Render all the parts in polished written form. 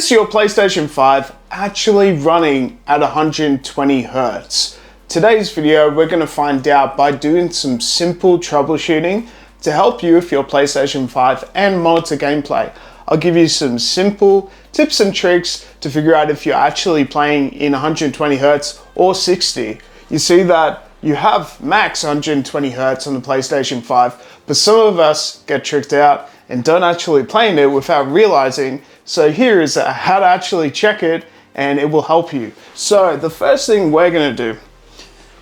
Is your PlayStation 5 actually running at 120 Hz? Today's video, we're going to find out by doing some simple troubleshooting to help you with your PlayStation 5 and monitor gameplay. I'll give you some simple tips and tricks to figure out if you're actually playing in 120 Hz or 60. You see that you have max 120 Hz on the PlayStation 5, but some of us get tricked out and don't actually play in it without realizing. So here is how to actually check it, and it will help you. So the first thing we're going to do,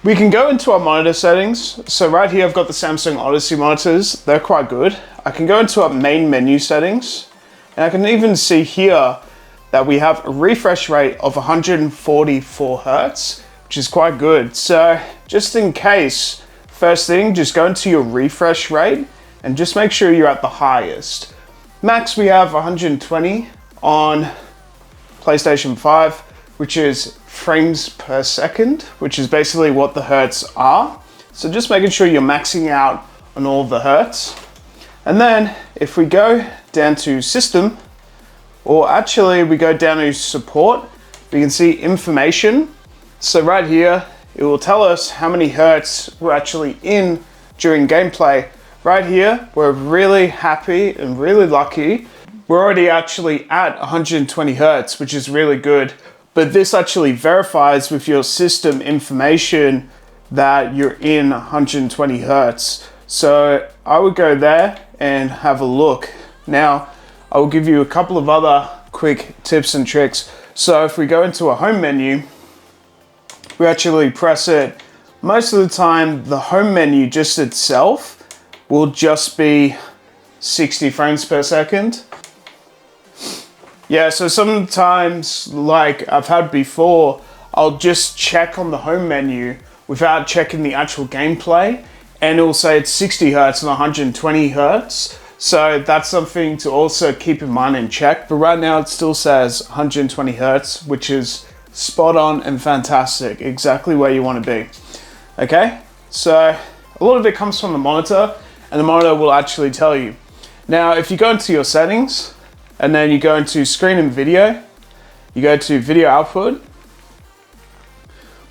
we can go into our monitor settings. So right here I've got the Samsung Odyssey monitors. They're quite good. I can go into our main menu settings, and I can even see here that we have a refresh rate of 144 Hz, which is quite good. So just in case, first thing, just go into your refresh rate and just make sure you're at the highest. Max we have 120 on PlayStation 5, which is frames per second, which is basically what the hertz are. So just making sure you're maxing out on all the hertz. And then if we go down to system, or actually we go down to support, we can see information. So right here, it will tell us how many hertz we're actually in during gameplay. Right here, we're really happy and really lucky. We're already actually at 120 Hz, which is really good. But this actually verifies with your system information that you're in 120 Hz. So I would go there and have a look. Now, I will give you a couple of other quick tips and tricks. So if we go into a home menu, we actually press it. Most of the time, the home menu just itself will just be 60 frames per second. Yeah, so sometimes, like I've had before, I'll just check on the home menu without checking the actual gameplay, and it will say it's 60 Hz and 120 Hz. So that's something to also keep in mind and check. But right now it still says 120 Hz, which is spot on and fantastic, exactly where you want to be. Okay, so a lot of it comes from the monitor, and the monitor will actually tell you. Now, if you go into your settings, and then you go into screen and video, you go to video output.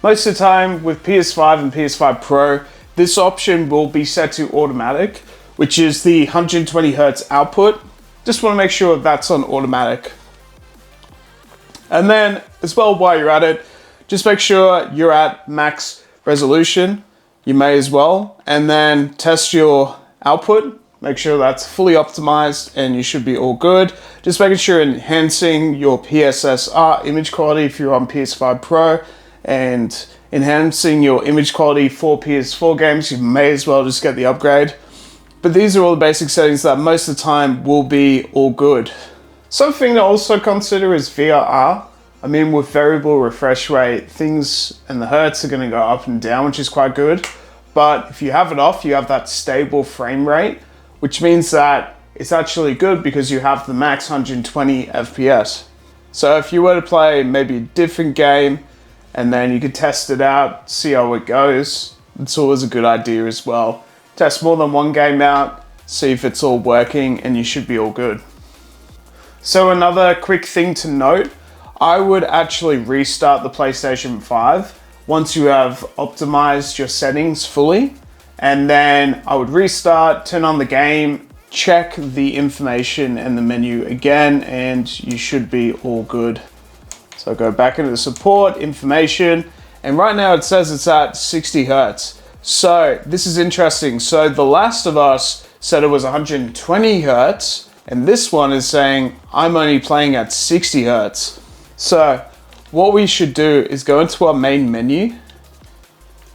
Most of the time with PS5 and PS5 Pro, this option will be set to automatic, which is the 120 Hz output. Just want to make sure that's on automatic. And then as well, while you're at it, just make sure you're at max resolution. You may as well, and then test your output. Make sure that's fully optimized and you should be all good. Just making sure enhancing your PSSR image quality if you're on PS5 Pro, and enhancing your image quality for PS4 games, you may as well just get the upgrade. But these are all the basic settings that most of the time will be all good. Something to also consider is VRR. I mean, with variable refresh rate, things and the hertz are going to go up and down, which is quite good. But if you have it off, you have that stable frame rate, which means that it's actually good because you have the max 120 FPS. So if you were to play maybe a different game and then you could test it out, see how it goes, it's always a good idea as well. Test more than one game out, see if it's all working, and you should be all good. So another quick thing to note, I would actually restart the PlayStation 5 once you have optimized your settings fully. And then I would restart, turn on the game, check the information and the menu again, and you should be all good. So go back into the support, information, and right now it says it's at 60 Hz. So this is interesting. So The Last of Us said it was 120 Hz, and this one is saying I'm only playing at 60 Hz. So what we should do is go into our main menu,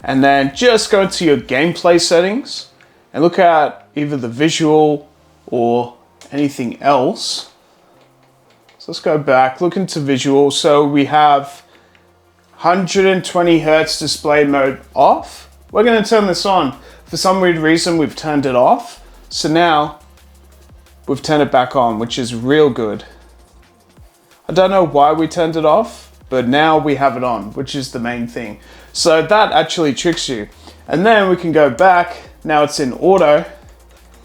and then just go into your gameplay settings and look at either the visual or anything else. So let's go back, look into visual. So we have 120 Hz display mode off. We're going to turn this on. For some weird reason, we've turned it off. So now we've turned it back on, which is real good. I don't know why we turned it off, but now we have it on, which is the main thing. So that actually tricks you. And then we can go back. Now it's in auto.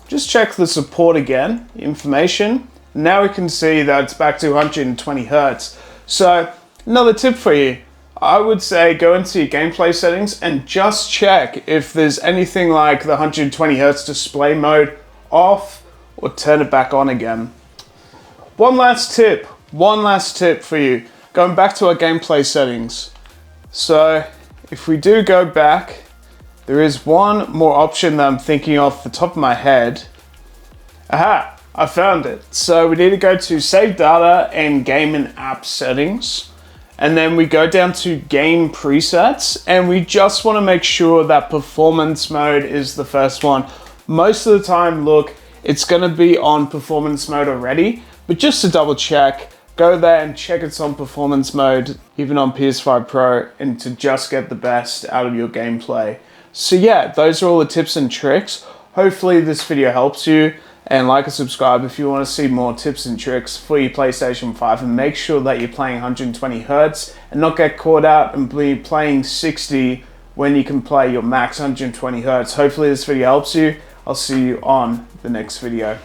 Just check the support again, information, Now we can see that it's back to 120 Hertz. So another tip for you, I would say go into your gameplay settings and just check if there's anything like the 120 Hertz display mode off, or turn it back on again. One last tip for you, going back to our gameplay settings. So if we do go back, there is one more option that I'm thinking off the top of my head. Aha, I found it. So we need to go to save data and game and app settings. And then we go down to game presets, and we just want to make sure that performance mode is the first one. Most of the time, look, it's going to be on performance mode already, but just to double check, go there and check it's on performance mode, even on PS5 Pro, and to just get the best out of your gameplay. So yeah, those are all the tips and tricks. Hopefully this video helps you, and like and subscribe if you want to see more tips and tricks for your PlayStation 5, and make sure that you're playing 120 Hertz and not get caught out and be playing 60 when you can play your max 120 Hertz. Hopefully this video helps you. I'll see you on the next video.